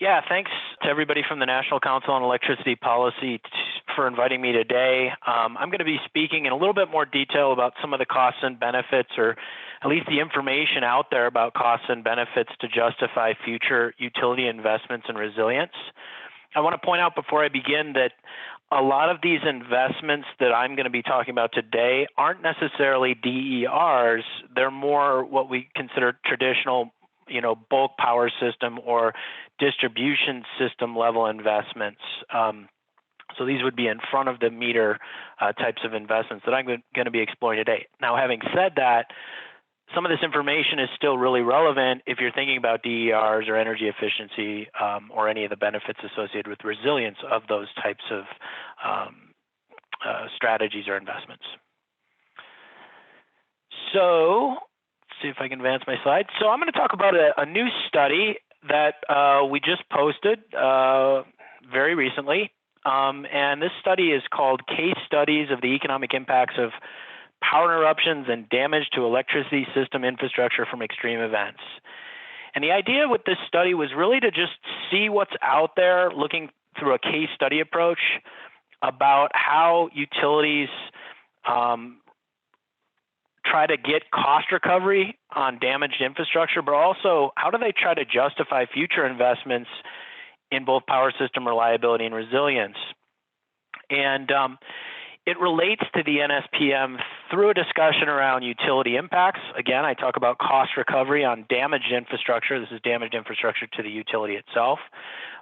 Yeah, thanks to everybody from the National Council on Electricity Policy for inviting me today. I'm going to be speaking in a little bit more detail about some of the costs and benefits, or at least the information out there about costs and benefits to justify future utility investments in resilience. I want to point out before I begin that a lot of these investments that I'm going to be talking about today aren't necessarily DERs. They're more what we consider traditional bulk power system or distribution system level investments. So these would be in front of the meter types of investments that I'm going to be exploring today. Now, having said that, some of this information is still really relevant if you're thinking about DERs or energy efficiency or any of the benefits associated with resilience of those types of strategies or investments. So see if I can advance my slide. So I'm going to talk about a new study that we just posted very recently. And this study is called Case Studies of the Economic Impacts of Power Interruptions and Damage to Electricity System Infrastructure from Extreme Events. And the idea with this study was really to just see what's out there, looking through a case study approach about how utilities try to get cost recovery on damaged infrastructure, but also how do they try to justify future investments in both power system reliability and resilience. And it relates to the NSPM through a discussion around utility impacts. Again, I talk about cost recovery on damaged infrastructure. This is damaged infrastructure to the utility itself.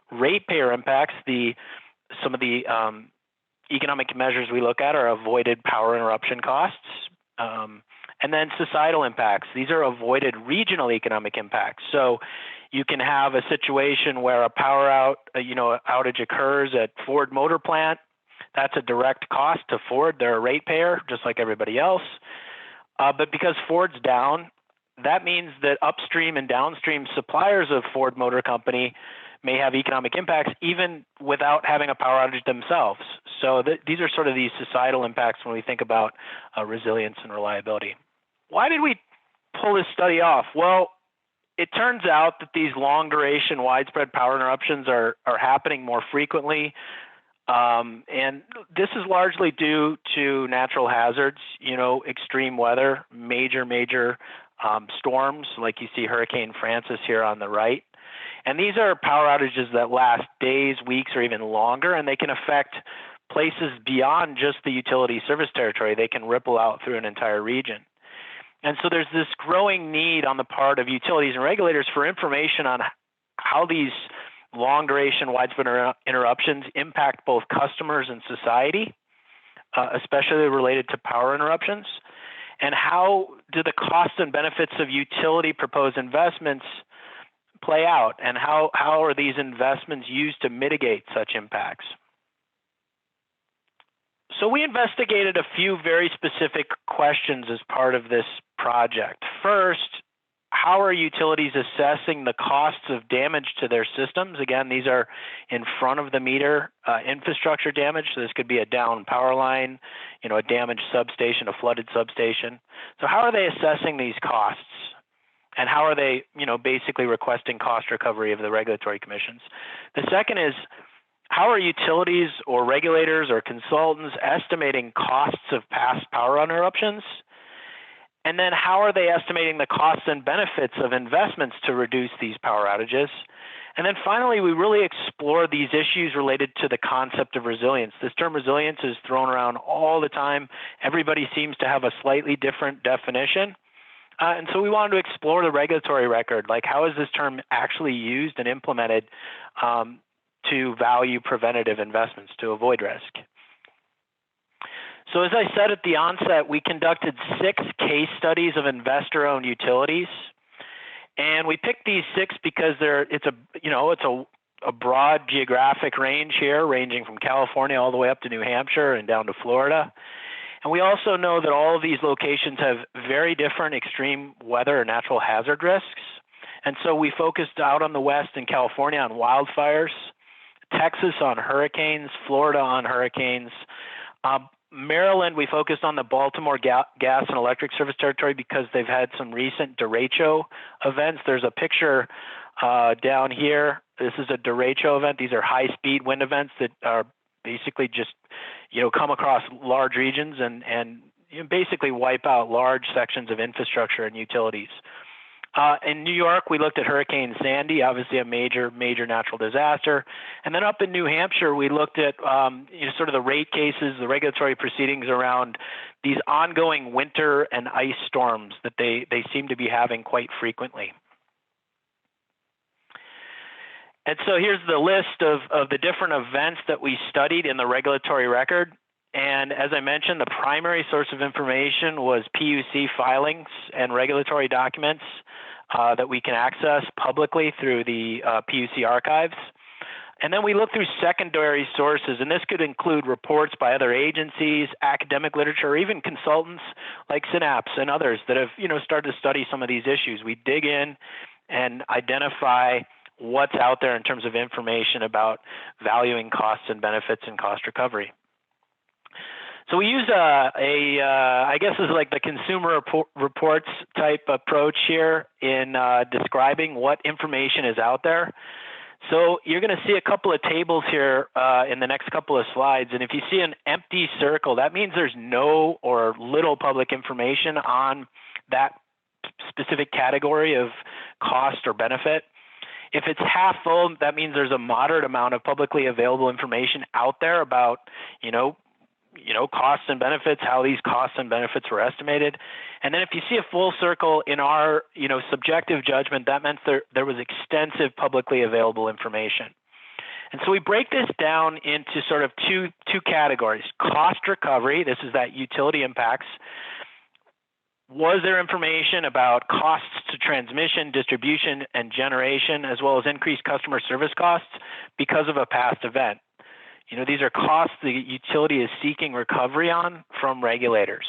Ratepayer impacts, some of the economic measures we look at are avoided power interruption costs. And then societal impacts. These are avoided regional economic impacts. So you can have a situation where a power outage occurs at Ford Motor Plant. That's a direct cost to Ford. They're a ratepayer, just like everybody else. But because Ford's down, that means that upstream and downstream suppliers of Ford Motor Company may have economic impacts even without having a power outage themselves. So these are sort of these societal impacts when we think about resilience and reliability. Why did we pull this study off? Well, it turns out that these long-duration, widespread power interruptions are happening more frequently, and this is largely due to natural hazards, extreme weather, major storms, like you see Hurricane Francis here on the right. And these are power outages that last days, weeks, or even longer, and they can affect places beyond just the utility service territory. They can ripple out through an entire region. And so there's this growing need on the part of utilities and regulators for information on how these long-duration, widespread interruptions impact both customers and society, especially related to power interruptions, and how do the costs and benefits of utility proposed investments play out, and how are these investments used to mitigate such impacts. So we investigated a few very specific questions as part of this project. First, how are utilities assessing the costs of damage to their systems? Again, these are in front of the meter infrastructure damage. So this could be a down power line, a damaged substation, a flooded substation. So how are they assessing these costs? And how are they, basically requesting cost recovery of the regulatory commissions? The second is, how are utilities or regulators or consultants estimating costs of past power interruptions? And then how are they estimating the costs and benefits of investments to reduce these power outages? And then finally, we really explore these issues related to the concept of resilience. This term resilience is thrown around all the time. Everybody seems to have a slightly different definition. And so we wanted to explore the regulatory record, like how is this term actually used and implemented to value preventative investments to avoid risk. So as I said at the onset, we conducted 6 case studies of investor-owned utilities, and we picked these 6 because it's a broad geographic range here, ranging from California all the way up to New Hampshire and down to Florida. And we also know that all of these locations have very different extreme weather or natural hazard risks. And so we focused out on the West in California on wildfires, Texas on hurricanes, Florida on hurricanes. Maryland, we focused on the Baltimore gas and electric service territory because they've had some recent derecho events. There's a picture down here This is a derecho event. These are high-speed wind events that are basically just, come across large regions and basically wipe out large sections of infrastructure and utilities. In New York, we looked at Hurricane Sandy, obviously a major natural disaster. And then up in New Hampshire, we looked at sort of the rate cases, the regulatory proceedings around these ongoing winter and ice storms that they seem to be having quite frequently. And so here's the list of the different events that we studied in the regulatory record. And as I mentioned, the primary source of information was PUC filings and regulatory documents that we can access publicly through the PUC archives. And then we look through secondary sources, and this could include reports by other agencies, academic literature, or even consultants like Synapse and others that have started to study some of these issues. We dig in and identify what's out there in terms of information about valuing costs and benefits and cost recovery. So we use I guess is like the consumer reports type approach here in describing what information is out there. So you're going to see a couple of tables here in the next couple of slides. And if you see an empty circle, that means there's no or little public information on that specific category of cost or benefit. If it's half full, that means there's a moderate amount of publicly available information out there about, costs and benefits, how these costs and benefits were estimated. And then if you see a full circle in our, subjective judgment, that meant there was extensive publicly available information. And so we break this down into sort of two categories. Cost recovery, this is that utility impacts. Was there information about costs to transmission, distribution, and generation, as well as increased customer service costs because of a past event? These are costs the utility is seeking recovery on from regulators.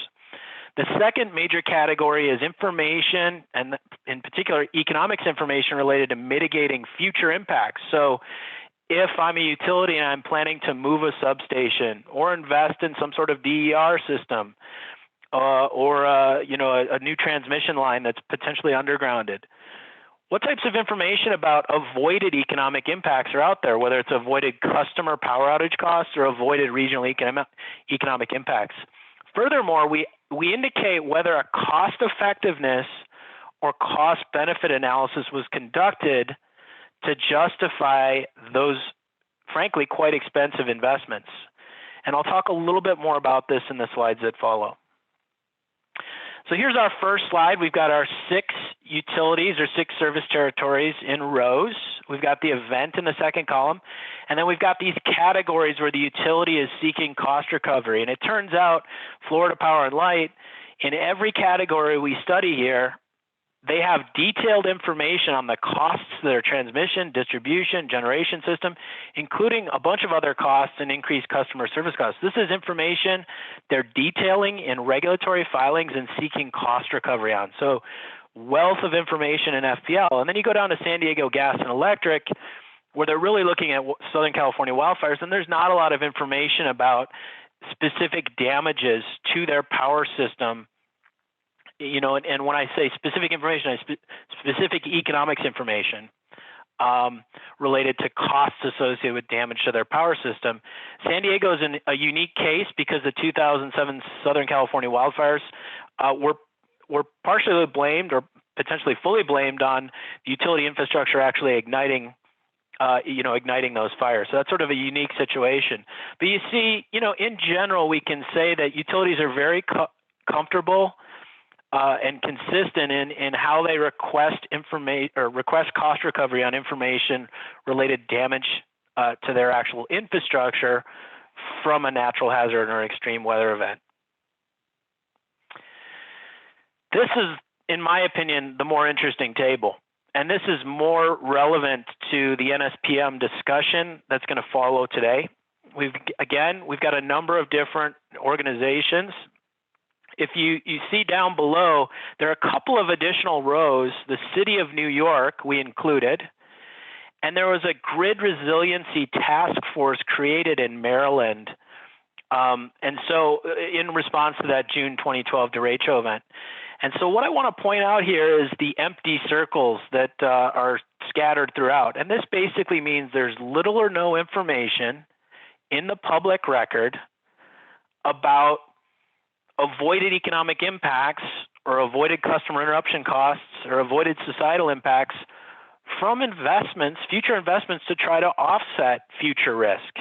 The second major category is information, and in particular, economics information related to mitigating future impacts. So if I'm a utility and I'm planning to move a substation or invest in some sort of DER system, or a new transmission line that's potentially undergrounded, what types of information about avoided economic impacts are out there, whether it's avoided customer power outage costs or avoided regional economic impacts? Furthermore, we indicate whether a cost effectiveness or cost benefit analysis was conducted to justify those, frankly, quite expensive investments. And I'll talk a little bit more about this in the slides that follow. So here's our first slide. We've got our 6 utilities or 6 service territories in rows. We've got the event in the second column. And then we've got these categories where the utility is seeking cost recovery. And it turns out Florida Power and Light, in every category we study here, they have detailed information on the costs of their transmission, distribution, generation system, including a bunch of other costs and increased customer service costs. This is information they're detailing in regulatory filings and seeking cost recovery on. So wealth of information in FPL. And then you go down to San Diego Gas and Electric, where they're really looking at Southern California wildfires, and there's not a lot of information about specific damages to their power system. And when I say specific information, specific economics information related to costs associated with damage to their power system. San Diego is a unique case because the 2007 Southern California wildfires were partially blamed or potentially fully blamed on the utility infrastructure actually igniting those fires. So that's sort of a unique situation. But you see, in general, we can say that utilities are very comfortable and consistent in how they request cost recovery on information related damage to their actual infrastructure from a natural hazard or extreme weather event. This is, in my opinion, the more interesting table. And this is more relevant to the NSPM discussion that's going to follow today. We've got a number of different organizations. If you see down below, there are a couple of additional rows. The City of New York we included, and there was a grid resiliency task force created in Maryland. And so in response to that June 2012 derecho event. And so what I want to point out here is the empty circles that are scattered throughout. And this basically means there's little or no information in the public record about avoided economic impacts or avoided customer interruption costs or avoided societal impacts from investments, future investments, to try to offset future risk.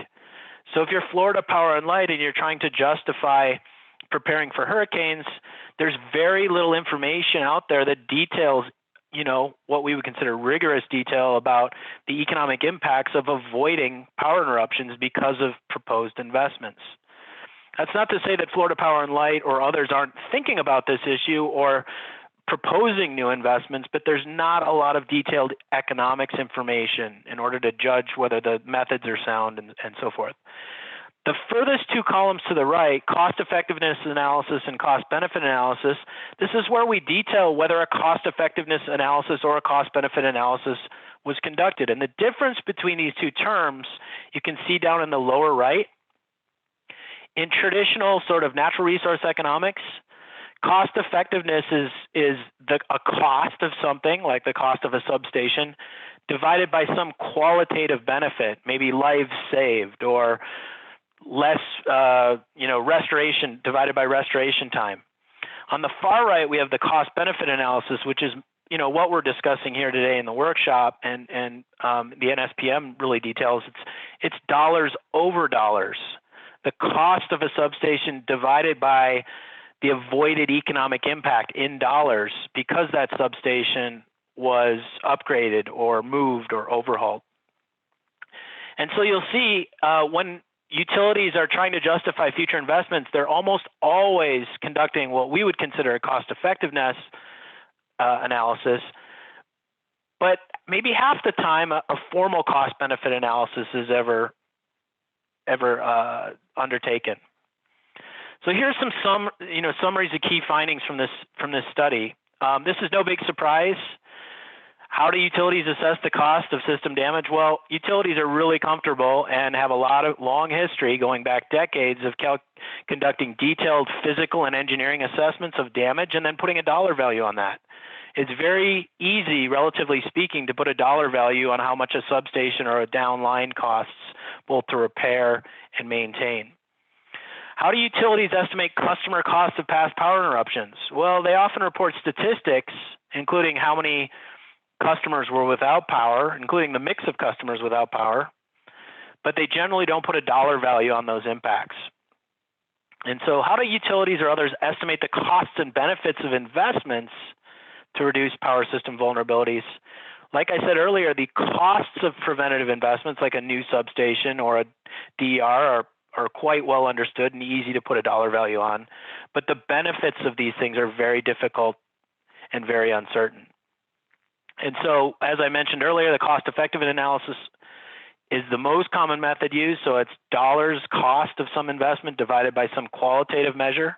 So if you're Florida Power and Light and you're trying to justify preparing for hurricanes, there's very little information out there that details, what we would consider rigorous detail about the economic impacts of avoiding power interruptions because of proposed investments. That's not to say that Florida Power and Light or others aren't thinking about this issue or proposing new investments, but there's not a lot of detailed economics information in order to judge whether the methods are sound and so forth. The furthest two columns to the right, cost effectiveness analysis and cost benefit analysis, this is where we detail whether a cost effectiveness analysis or a cost benefit analysis was conducted. And the difference between these two terms, you can see down in the lower right. In traditional sort of natural resource economics, cost effectiveness is a cost of something, like the cost of a substation, divided by some qualitative benefit, maybe lives saved or less, restoration divided by restoration time. On the far right, we have the cost benefit analysis, which is what we're discussing here today in the workshop, and the NSPM really details. It's dollars over dollars. The cost of a substation divided by the avoided economic impact in dollars because that substation was upgraded or moved or overhauled. And so you'll see when utilities are trying to justify future investments, they're almost always conducting what we would consider a cost effectiveness analysis, but maybe half the time a formal cost benefit analysis is ever undertaken. So here's some summaries of key findings from this study. This is no big surprise. How do utilities assess the cost of system damage? Well, utilities are really comfortable and have a long history going back decades of conducting detailed physical and engineering assessments of damage and then putting a dollar value on that. It's very easy, relatively speaking, to put a dollar value on how much a substation or a downline costs both to repair and maintain. How do utilities estimate customer costs of past power interruptions? Well, they often report statistics, including how many customers were without power, including the mix of customers without power, but they generally don't put a dollar value on those impacts. And so how do utilities or others estimate the costs and benefits of investments to reduce power system vulnerabilities? Like I said earlier, the costs of preventative investments like a new substation or a DER are quite well understood and easy to put a dollar value on, but the benefits of these things are very difficult and very uncertain. And so, as I mentioned earlier, the cost effectiveness analysis is the most common method used. So it's dollars cost of some investment divided by some qualitative measure.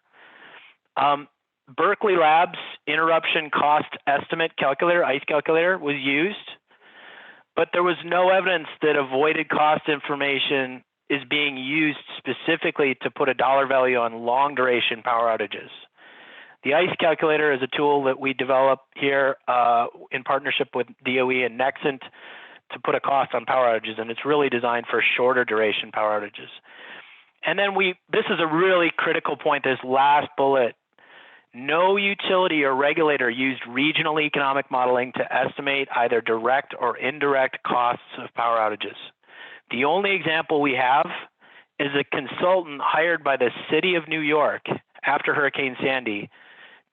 Berkeley Labs interruption cost estimate calculator, ICE calculator, was used, but there was no evidence that avoided cost information is being used specifically to put a dollar value on long duration power outages. The ICE calculator is a tool that we develop here in partnership with DOE and Nexent to put a cost on power outages, and it's really designed for shorter duration power outages. And then this is a really critical point, this last bullet. No utility or regulator used regional economic modeling to estimate either direct or indirect costs of power outages. The only example we have is a consultant hired by the City of New York after Hurricane Sandy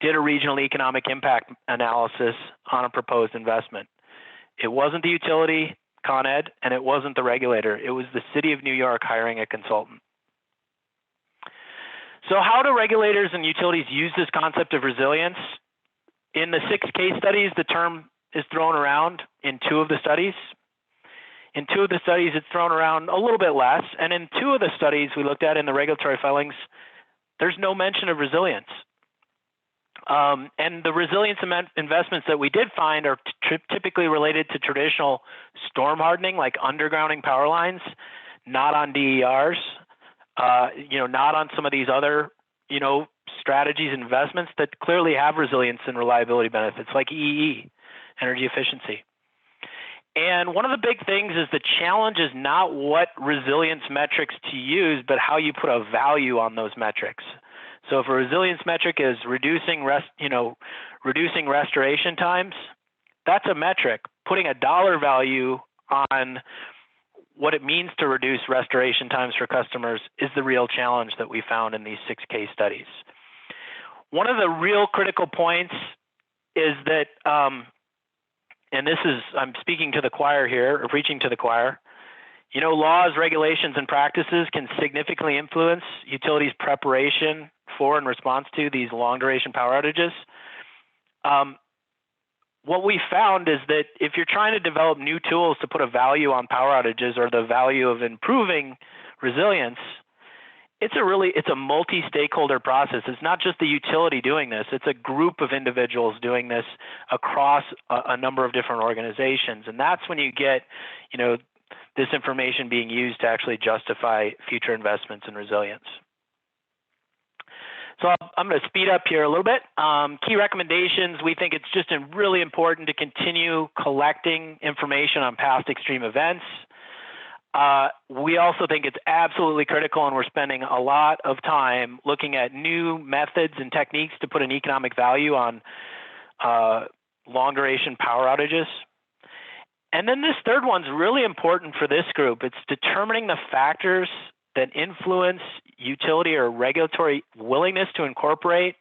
did a regional economic impact analysis on a proposed investment. It wasn't the utility, Con Ed, and it wasn't the regulator. It was the City of New York hiring a consultant. So how do regulators and utilities use this concept of resilience? In the 6 case studies, the term is thrown around. In 2 of the studies, it's thrown around a little bit less. And in 2 of the studies we looked at in the regulatory filings, there's no mention of resilience. And the resilience investments that we did find are typically related to traditional storm hardening, like undergrounding power lines, not on DERs, not on some of these other, strategies and investments that clearly have resilience and reliability benefits, like EE, energy efficiency. And one of the big things is the challenge is not what resilience metrics to use, but how you put a value on those metrics. So if a resilience metric is reducing restoration times, that's a metric. Putting a dollar value on what it means to reduce restoration times for customers is the real challenge that we found in these 6 case studies. One of the real critical points is that, and this is, I'm speaking to the choir here, or preaching to the choir, you know, laws, regulations, and practices can significantly influence utilities' preparation for and response to these long duration power outages. What we found is that if you're trying to develop new tools to put a value on power outages or the value of improving resilience, it's a multi-stakeholder process. It's not just the utility doing this. It's a group of individuals doing this across a number of different organizations. And that's when you get, you know, this information being used to actually justify future investments in resilience. So I'm going to speed up here a little bit. Key recommendations, we think it's just really important to continue collecting information on past extreme events. We also think it's absolutely critical, and we're spending a lot of time looking at new methods and techniques to put an economic value on long duration power outages. And then this third one's really important for this group. It's determining the factors that influence utility or regulatory willingness to incorporate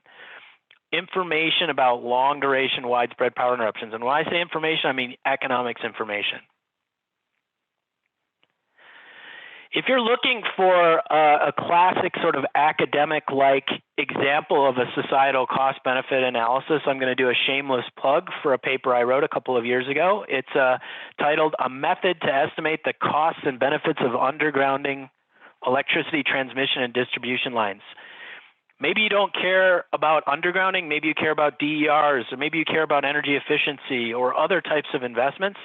information about long duration widespread power interruptions. And when I say information, I mean economics information. If you're looking for a classic sort of academic-like example of a societal cost-benefit analysis, I'm going to do a shameless plug for a paper I wrote a couple of years ago. It's titled "A Method to Estimate the Costs and Benefits of Undergrounding Electricity Transmission and Distribution Lines." Maybe you don't care about undergrounding, maybe you care about DERs, or maybe you care about energy efficiency or other types of investments.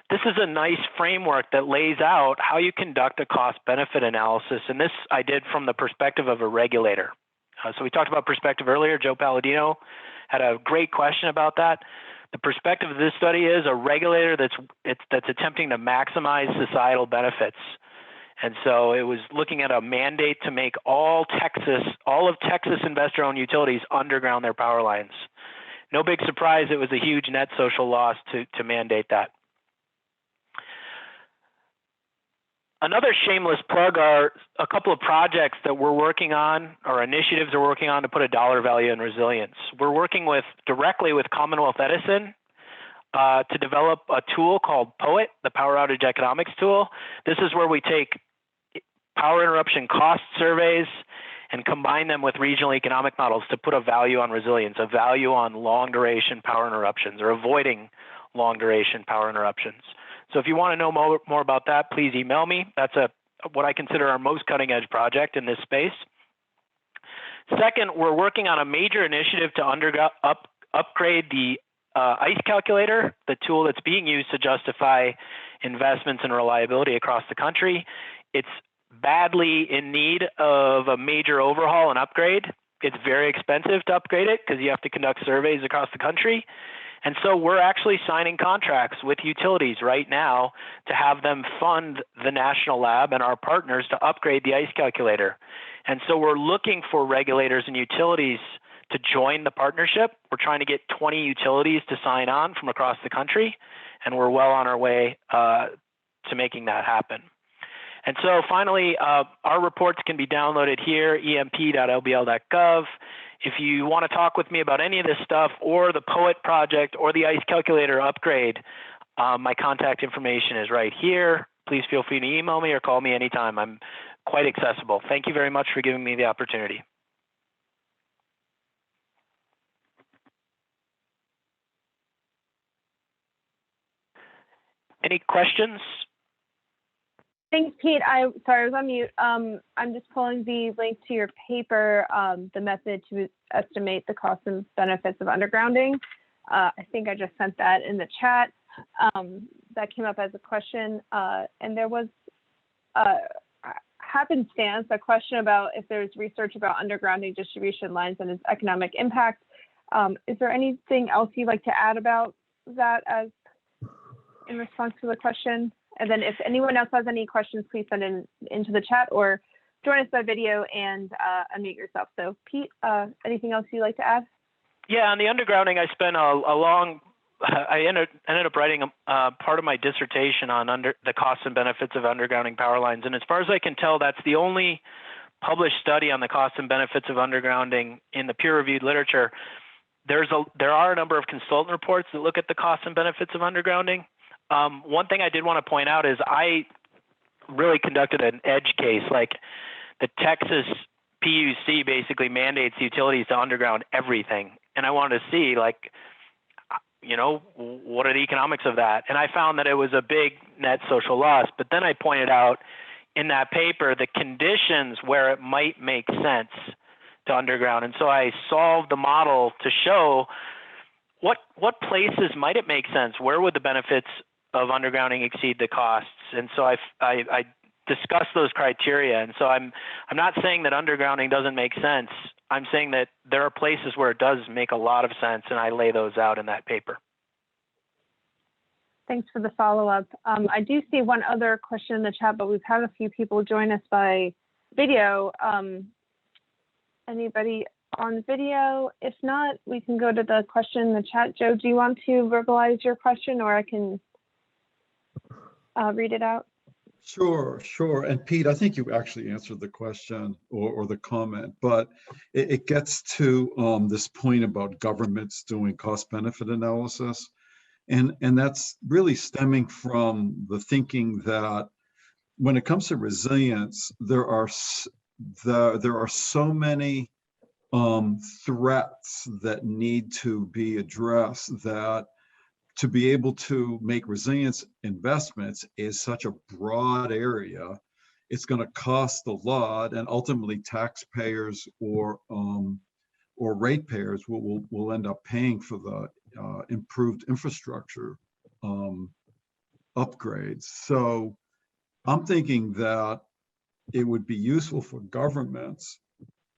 This is a nice framework that lays out how you conduct a cost-benefit analysis, and this I did from the perspective of a regulator. So we talked about perspective earlier. Joe Palladino had a great question about that. The perspective of this study is a regulator that's attempting to maximize societal benefits. And so it was looking at a mandate to make all of Texas investor-owned utilities underground their power lines. No big surprise, it was a huge net social loss to mandate that. Another shameless plug are a couple of projects that we're working on, or initiatives we're working on to put a dollar value in resilience. We're working directly with Commonwealth Edison to develop a tool called POET, the Power Outage Economics Tool. This is where we take power interruption cost surveys and combine them with regional economic models to put a value on resilience, a value on long duration power interruptions or avoiding long duration power interruptions. So if you want to know more about that, please email me. That's what I consider our most cutting edge project in this space. Second, we're working on a major initiative to upgrade the ICE calculator, the tool that's being used to justify investments in reliability across the country. It's badly in need of a major overhaul and upgrade. It's very expensive to upgrade it because you have to conduct surveys across the country. And so we're actually signing contracts with utilities right now to have them fund the national lab and our partners to upgrade the ICE calculator. And so we're looking for regulators and utilities to join the partnership. We're trying to get 20 utilities to sign on from across the country, and we're well on our way to making that happen. And so finally, our reports can be downloaded here, emp.lbl.gov. If you want to talk with me about any of this stuff or the POET project or the ICE calculator upgrade, my contact information is right here. Please feel free to email me or call me anytime. I'm quite accessible. Thank you very much for giving me the opportunity. Any questions? Thanks, Pete. Sorry, I was on mute. I'm just pulling the link to your paper, the method to estimate the costs and benefits of undergrounding. I think I just sent that in the chat. That came up as a question. And there was, happenstance, a question about if there's research about undergrounding distribution lines and its economic impact. Is there anything else you'd like to add about that as in response to the question? And then if anyone else has any questions, please send into the chat or join us by video and unmute yourself. So Pete, anything else you'd like to add? Yeah, on the undergrounding, I spent I ended up writing part of my dissertation on the costs and benefits of undergrounding power lines. And as far as I can tell, that's the only published study on the costs and benefits of undergrounding in the peer-reviewed literature. There are a number of consultant reports that look at the costs and benefits of undergrounding. One thing I did want to point out is I really conducted an edge case. Like the Texas PUC basically mandates utilities to underground everything. And I wanted to see, like, what are the economics of that? And I found that it was a big net social loss. But then I pointed out in that paper the conditions where it might make sense to underground. And so I solved the model to show what places might it make sense? Where would the benefits of undergrounding exceed the costs? And so I discussed those criteria. And so I'm not saying that undergrounding doesn't make sense. I'm saying that there are places where it does make a lot of sense, and I lay those out in that paper. Thanks for the follow-up. I do see one other question in the chat, but we've had a few people join us by video. Anybody on video? If not, we can go to the question in the chat. Joe, do you want to verbalize your question, or I can read it out? Sure. And Pete, I think you actually answered the question or the comment, but it gets to this point about governments doing cost-benefit analysis. And that's really stemming from the thinking that when it comes to resilience, there are so many threats that need to be addressed that to be able to make resilience investments is such a broad area. It's going to cost a lot, and ultimately taxpayers or ratepayers will end up paying for the improved infrastructure upgrades. So I'm thinking that it would be useful for governments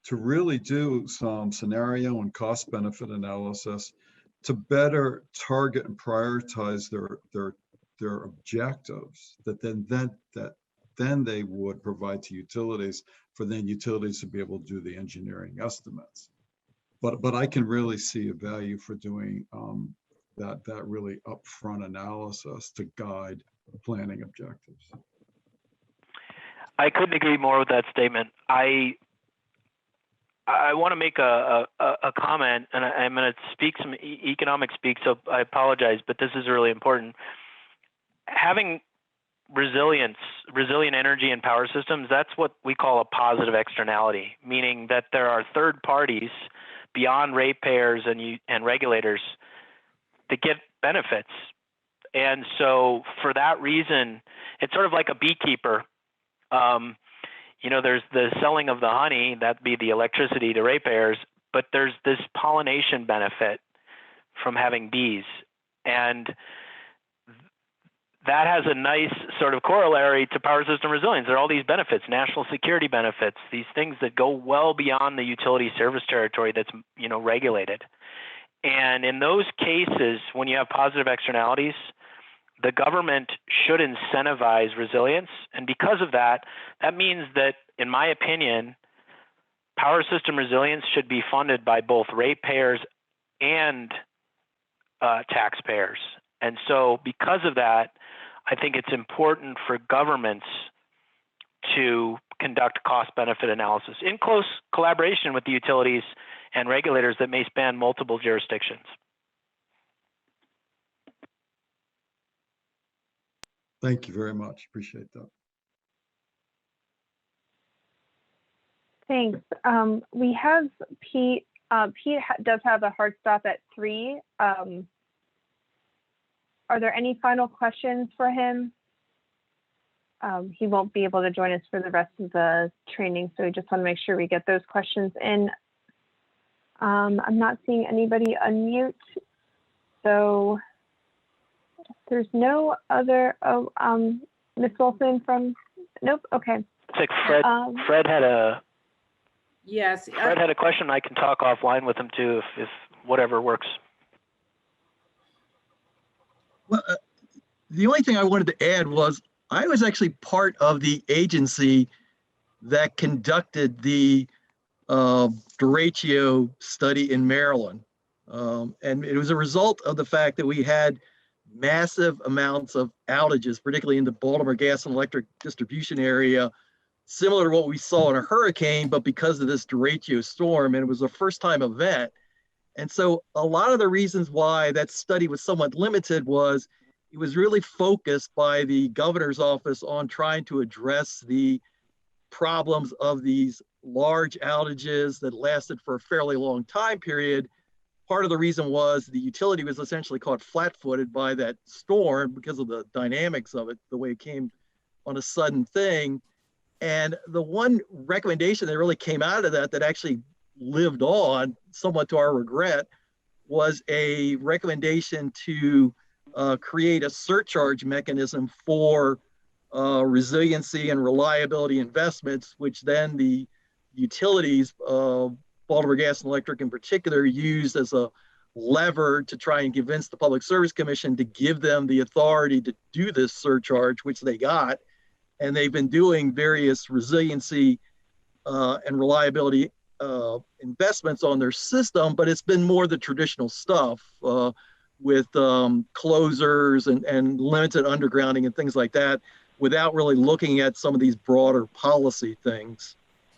to really do some scenario and cost benefit analysis to better target and prioritize their objectives that then they would provide to utilities for then utilities to be able to do the engineering estimates. But I can really see a value for doing that really upfront analysis to guide planning objectives. I couldn't agree more with that statement. I want to make a comment, and I'm going to speak some economic speak, so I apologize, but this is really important. Having resilient energy and power systems, that's what we call a positive externality, meaning that there are third parties beyond ratepayers and regulators that get benefits. And so for that reason, it's sort of like a beekeeper. There's the selling of the honey, that'd be the electricity to ratepayers, but there's this pollination benefit from having bees. And that has a nice sort of corollary to power system resilience. There are all these benefits, national security benefits, these things that go well beyond the utility service territory that's, regulated. And in those cases, when you have positive externalities, the government should incentivize resilience. And because of that, that means that, in my opinion, power system resilience should be funded by both ratepayers and taxpayers. And so because of that, I think it's important for governments to conduct cost-benefit analysis in close collaboration with the utilities and regulators that may span multiple jurisdictions. Thank you very much. Appreciate that. Thanks. We have Pete. Pete does have a hard stop at 3. Are there any final questions for him? He won't be able to join us for the rest of the training, so we just want to make sure we get those questions in. I'm not seeing anybody unmute, so there's no other, Ms. Wilson from, nope, okay. Looks like Fred had a Yes. Fred had a question. I can talk offline with him too, if whatever works. Well, the only thing I wanted to add was I was actually part of the agency that conducted the derecho study in Maryland. And it was a result of the fact that we had massive amounts of outages, particularly in the Baltimore gas and electric distribution area, similar to what we saw in a hurricane, but because of this derecho storm, and it was a first-time event. And so a lot of the reasons why that study was somewhat limited was it was really focused by the governor's office on trying to address the problems of these large outages that lasted for a fairly long time period. Part of the reason was the utility was essentially caught flat-footed by that storm because of the dynamics of it, the way it came on a sudden thing. And the one recommendation that really came out of that actually lived on, somewhat to our regret, was a recommendation to create a surcharge mechanism for resiliency and reliability investments, which then the utilities, Baltimore Gas and Electric in particular, used as a lever to try and convince the Public Service Commission to give them the authority to do this surcharge, which they got. And they've been doing various resiliency and reliability investments on their system, but it's been more the traditional stuff with closers and limited undergrounding and things like that, without really looking at some of these broader policy things.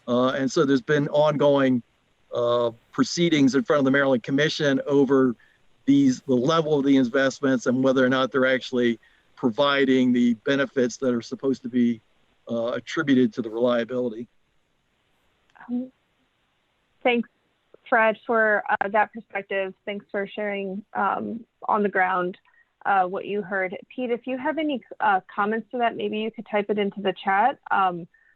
And so there's been ongoing proceedings in front of the Maryland Commission over the level of the investments and whether or not they're actually providing the benefits that are supposed to be attributed to the reliability. Thanks, Fred, for that perspective. Thanks for sharing on the ground what you heard. Pete, if you have any comments to that, maybe you could type it into the chat.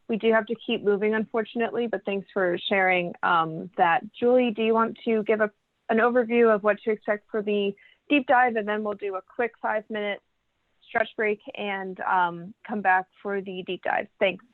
We do have to keep moving, unfortunately, but thanks for sharing that. Julie, do you want to give an overview of what to expect for the deep dive, and then we'll do a quick 5-minute stretch break and come back for the deep dive. Thanks.